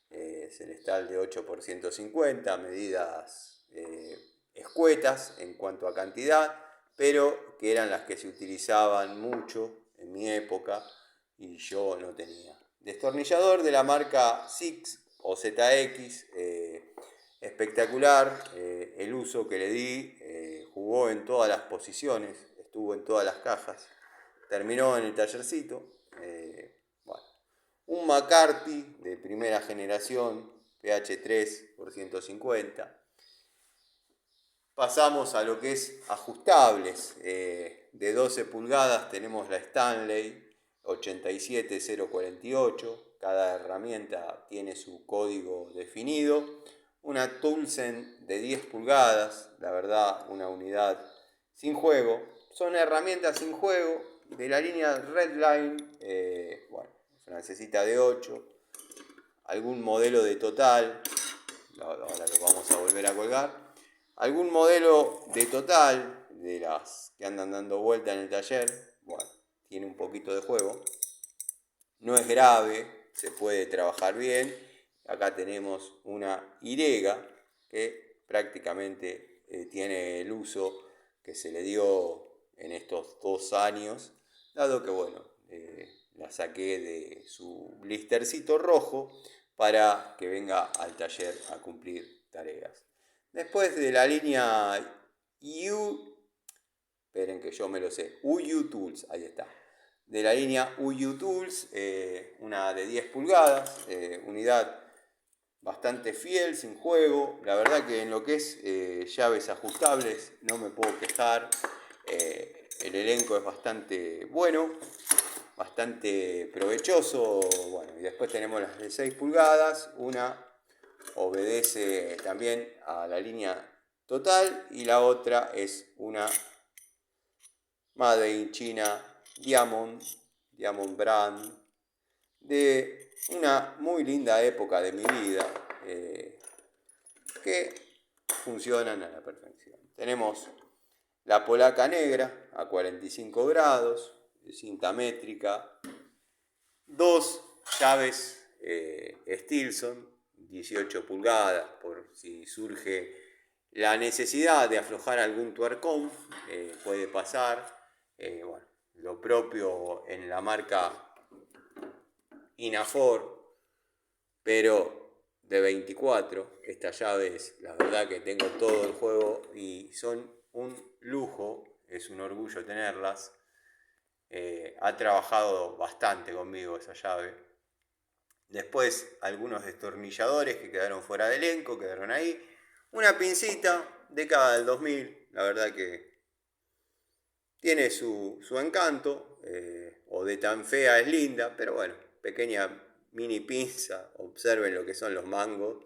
Celestal de 8x150, medidas escuetas en cuanto a cantidad, pero que eran las que se utilizaban mucho en mi época y yo no tenía. Destornillador de la marca Six o ZX, espectacular, el uso que le di, jugó en todas las posiciones, estuvo en todas las cajas, terminó en el tallercito. Bueno, un McCarthy de primera generación, PH3 por 150. Pasamos a lo que es ajustables. De 12 pulgadas tenemos la Stanley 87048. Cada herramienta tiene su código definido. Una Toolsen de 10 pulgadas, la verdad, una unidad sin juego. Son herramientas sin juego de la línea Redline, bueno, francesita de 8. Algún modelo de Total, ahora lo vamos a volver a colgar. Algún modelo de Total, de las que andan dando vuelta en el taller, bueno, tiene un poquito de juego. No es grave, se puede trabajar bien. Acá tenemos una Irega que prácticamente tiene el uso que se le dio en estos 2 años, dado que, bueno, la saqué de su blistercito rojo para que venga al taller a cumplir tareas. Después de la línea esperen que yo me lo sé, UU Tools, ahí está. De la línea UU Tools, una de 10 pulgadas, unidad bastante fiel, sin juego. La verdad que en lo que es llaves ajustables no me puedo quejar. El elenco es bastante bueno, bastante provechoso. Bueno, y después tenemos las de 6 pulgadas, una obedece también a la línea Total y la otra es una Made in China Diamond Brand, de una muy linda época de mi vida, que funcionan a la perfección. Tenemos la polaca negra a 45 grados, de cinta métrica, 2 llaves Stilson 18 pulgadas, por si surge la necesidad de aflojar algún tuercón, puede pasar. Bueno, lo propio en la marca Inafor, pero de 24. Estas llaves, la verdad que tengo todo el juego y son un lujo, es un orgullo tenerlas. Ha trabajado bastante conmigo esa llave. Después algunos destornilladores que quedaron fuera de elenco, quedaron ahí. Una pincita, década del 2000, la verdad que tiene su encanto, o de tan fea es linda, pero bueno, pequeña mini pinza, observen lo que son los mangos.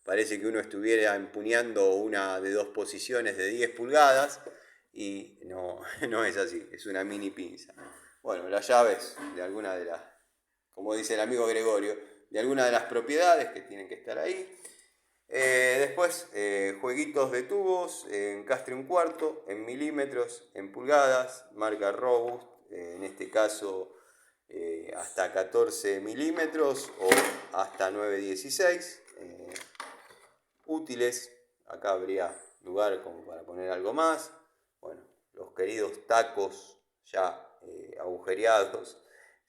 Parece que uno estuviera empuñando una de 2 posiciones de 10 pulgadas y no, no es así, es una mini pinza. Bueno, las llaves de alguna de las, como dice el amigo Gregorio, de alguna de las propiedades que tienen que estar ahí. Después, jueguitos de tubos, encastre 1/4, en milímetros, en pulgadas, marca Robust, en este caso hasta 14 milímetros o hasta 9,16. Útiles, acá habría lugar como para poner algo más. Bueno, los queridos tacos ya agujereados.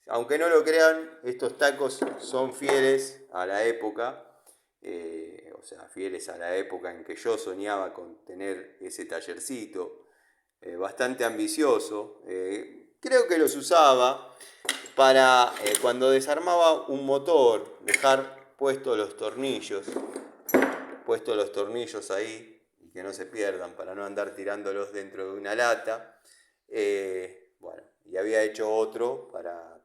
Aunque no lo crean, estos tacos son fieles a la época, o sea, fieles a la época en que yo soñaba con tener ese tallercito, bastante ambicioso. Creo que los usaba para cuando desarmaba un motor, dejar puestos los tornillos ahí y que no se pierdan para no andar tirándolos dentro de una lata. Bueno, y había hecho otro para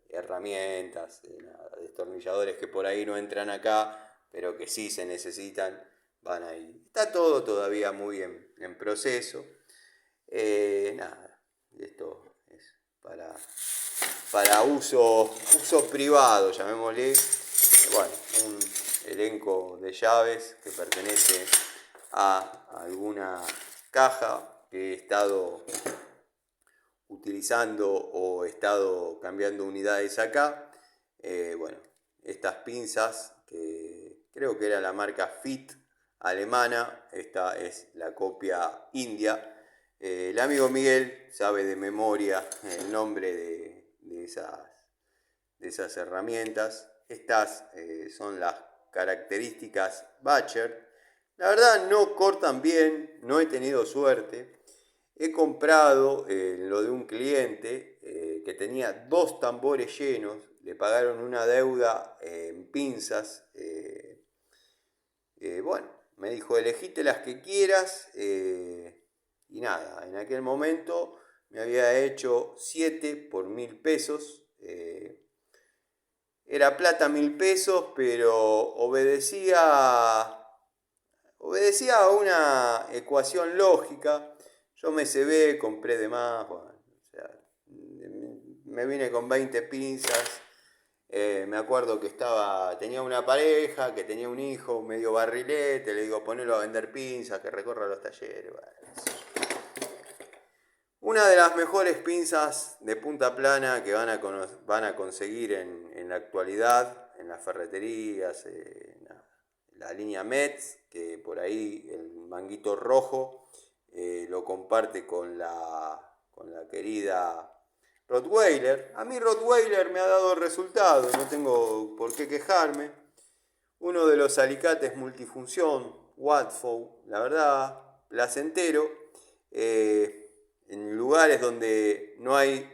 herramientas, destornilladores que por ahí no entran acá, pero que sí se necesitan, van ahí. Está todo todavía muy en proceso. Nada, esto es para para uso privado, llamémosle. Bueno, un elenco de llaves que pertenece a alguna caja que he estado utilizando o he estado cambiando unidades acá. Bueno, estas pinzas que creo que era la marca Fit alemana, esta es la copia india. El amigo Miguel sabe de memoria el nombre de esas herramientas. Estas son las características Bacher. La verdad no cortan bien, no he tenido suerte. He comprado lo de un cliente que tenía 2 tambores llenos, le pagaron una deuda en pinzas. Bueno, me dijo, elegite las que quieras. Y nada, en aquel momento me había hecho 7 por 1000 pesos. Era plata 1000 pesos, pero obedecía a una ecuación lógica. Yo me cebé, compré de más, bueno, o sea, me vine con 20 pinzas. Me acuerdo que tenía una pareja, que tenía un hijo medio barrilete, le digo, ponelo a vender pinzas, que recorra los talleres. Bueno, una de las mejores pinzas de punta plana que van a conseguir en la actualidad, en las ferreterías, la línea Metz, que por ahí el manguito rojo lo comparte con la querida Rottweiler. A mí Rottweiler me ha dado resultado, no tengo por qué quejarme. Uno de los alicates multifunción, Watfow, la verdad, placentero. En lugares donde no hay,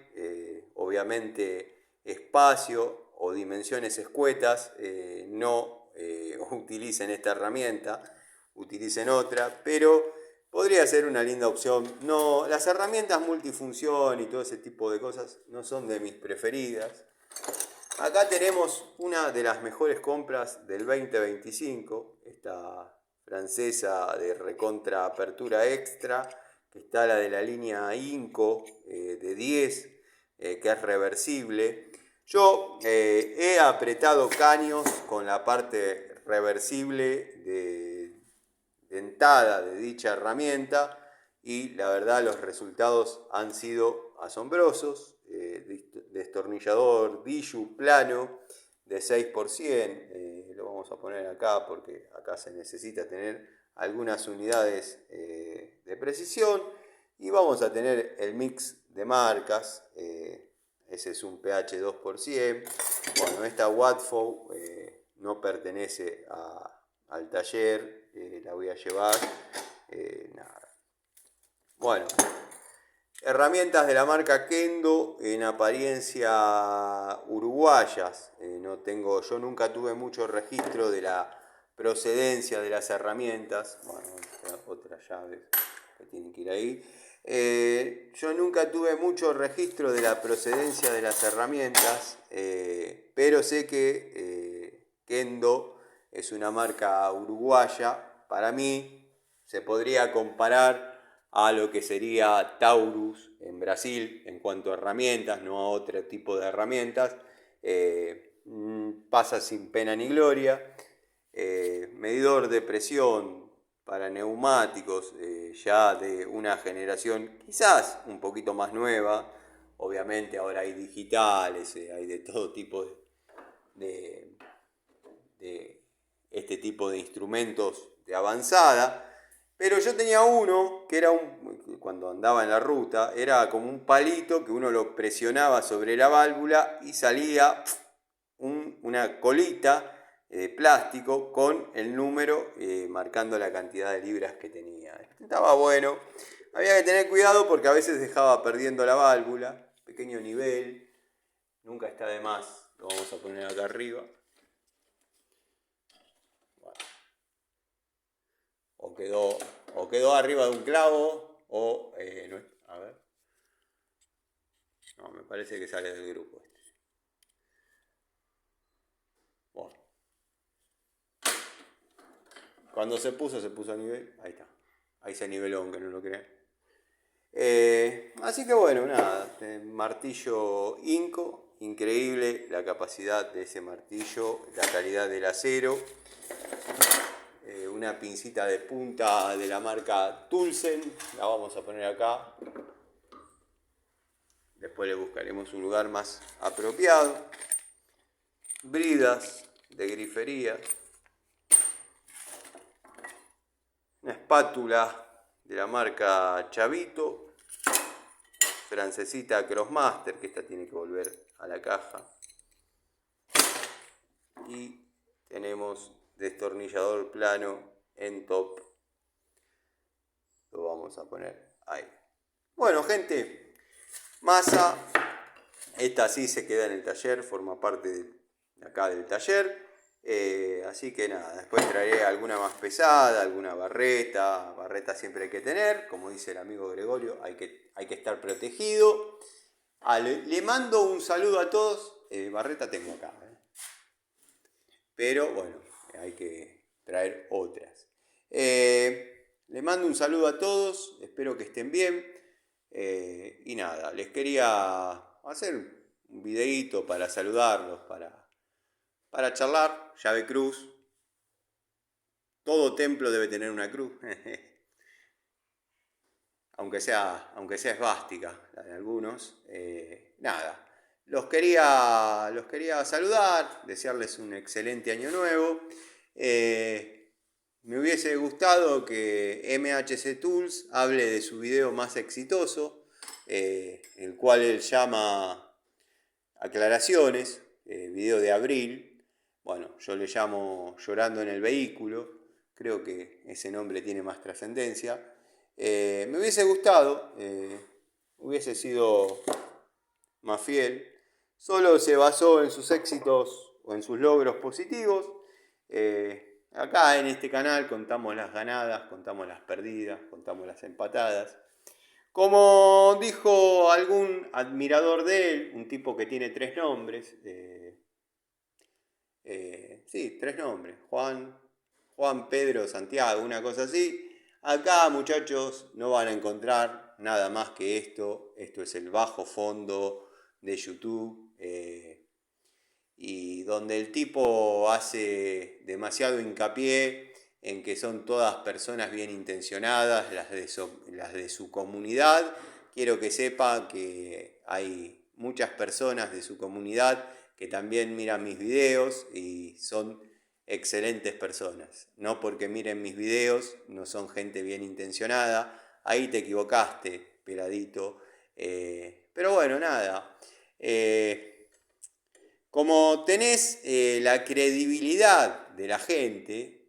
obviamente, espacio o dimensiones escuetas, no utilicen esta herramienta, utilicen otra, pero podría ser una linda opción. No, las herramientas multifunción y todo ese tipo de cosas no son de mis preferidas. Acá tenemos una de las mejores compras del 2025, esta francesa de recontra apertura extra, que está la de la línea Inco de 10, que es reversible. Yo he apretado caños con la parte reversible dentada de dicha herramienta y la verdad los resultados han sido asombrosos. Destornillador Diju plano de 6%, lo vamos a poner acá porque acá se necesita tener algunas unidades de precisión, y vamos a tener el mix de marcas. Ese es un pH 2%. Bueno, esta Watfow no pertenece al taller, la voy a llevar. Nada. Bueno, herramientas de la marca Kendo, en apariencia uruguayas. Yo nunca tuve mucho registro de la procedencia de las herramientas. Bueno, otras llaves que tienen que ir ahí. Yo nunca tuve mucho registro de la procedencia de las herramientas, pero sé que Kendo es una marca uruguaya. Para mí se podría comparar a lo que sería Taurus en Brasil en cuanto a herramientas, no a otro tipo de herramientas. Pasa sin pena ni gloria. Medidor de presión para neumáticos, ya de una generación quizás un poquito más nueva. Obviamente ahora hay digitales, hay de todo tipo de este tipo de instrumentos de avanzada. Pero yo tenía uno que era cuando andaba en la ruta, era como un palito que uno lo presionaba sobre la válvula y salía una colita de plástico con el número marcando la cantidad de libras que tenía. Estaba bueno. Había que tener cuidado porque a veces dejaba perdiendo la válvula. Pequeño nivel. Nunca está de más. Lo vamos a poner acá arriba. O quedó arriba de un clavo o no, a ver. No, me parece que sale del grupo este. Bueno. Cuando se puso a nivel. Ahí está. Ahí se niveló, aunque no lo crean. Así que bueno, nada, martillo Inco, increíble la capacidad de ese martillo, la calidad del acero. Una pincita de punta de la marca Tulsen, la vamos a poner acá. Después le buscaremos un lugar más apropiado. Bridas de grifería. Una espátula de la marca Chavito. Francesita Crossmaster, que esta tiene que volver a la caja. Y tenemos destornillador plano en top. Lo vamos a poner ahí. Bueno, gente, masa. Esta sí se queda en el taller, forma parte de acá del taller. Así que nada, después traeré alguna más pesada, alguna barreta. Barreta siempre hay que tener, como dice el amigo Gregorio, hay que estar protegido. Le mando un saludo a todos. Barreta tengo acá, pero bueno, hay que traer otras. Le mando un saludo a todos, espero que estén bien. Y nada, les quería hacer un videíto para saludarlos, para charlar. Llave cruz. Todo templo debe tener una cruz. aunque sea esvástica, la de algunos. Nada, los quería saludar, desearles un excelente año nuevo. Me hubiese gustado que MHC Tools hable de su video más exitoso, el cual él llama Aclaraciones, video de abril. Bueno, yo le llamo Llorando en el Vehículo, creo que ese nombre tiene más trascendencia. Me hubiese gustado, hubiese sido más fiel. Solo se basó en sus éxitos o en sus logros positivos. Acá en este canal contamos las ganadas, contamos las perdidas, contamos las empatadas. Como dijo algún admirador de él, un tipo que tiene 3 nombres, sí, 3 nombres, Juan, Pedro, Santiago, una cosa así. Acá, muchachos, no van a encontrar nada más que esto. Esto es el bajo fondo de YouTube. Y donde el tipo hace demasiado hincapié en que son todas personas bien intencionadas, las de su comunidad. Quiero que sepa que hay muchas personas de su comunidad que también miran mis videos y son excelentes personas. No porque miren mis videos, no son gente bien intencionada. Ahí te equivocaste, peladito. Pero bueno, nada. Como tenés la credibilidad de la gente,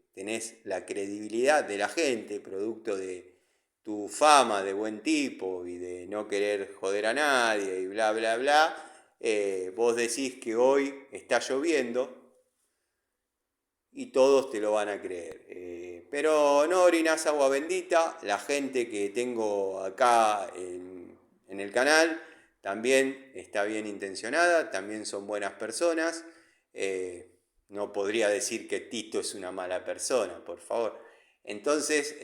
producto de tu fama de buen tipo y de no querer joder a nadie y bla, bla, bla, vos decís que hoy está lloviendo y todos te lo van a creer. Pero no orinás agua bendita. La gente que tengo acá en el canal también está bien intencionada, también son buenas personas. No podría decir que Tito es una mala persona, por favor. Entonces,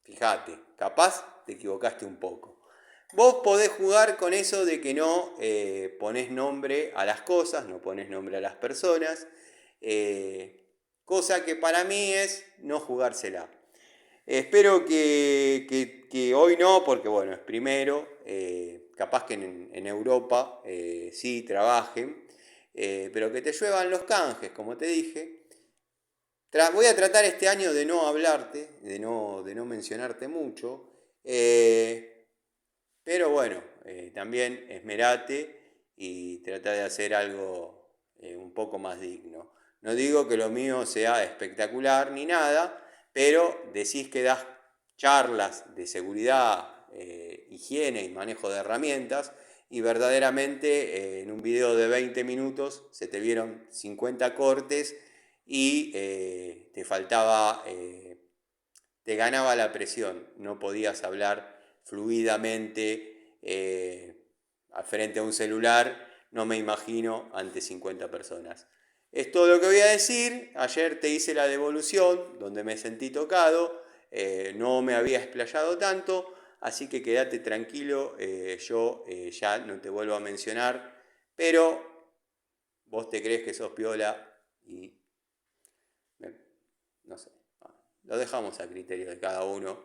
fíjate, capaz te equivocaste un poco. Vos podés jugar con eso de que no ponés nombre a las cosas, no ponés nombre a las personas. Cosa que para mí es no jugársela. Espero que hoy no, porque bueno, es primero. Capaz que en Europa sí trabajen. Pero que te lluevan los canjes, como te dije. Voy a tratar este año de no hablarte, de no mencionarte mucho. Pero bueno, también esmerate y trata de hacer algo un poco más digno. No digo que lo mío sea espectacular ni nada, pero decís que das charlas de seguridad, higiene y manejo de herramientas y verdaderamente en un video de 20 minutos se te vieron 50 cortes y te faltaba, te ganaba la presión, no podías hablar fluidamente frente a un celular, no me imagino ante 50 personas. Es todo lo que voy a decir. Ayer te hice la devolución donde me sentí tocado, no me había explayado tanto, así que quédate tranquilo, yo ya no te vuelvo a mencionar, pero vos te crees que sos piola y no sé, lo dejamos a criterio de cada uno.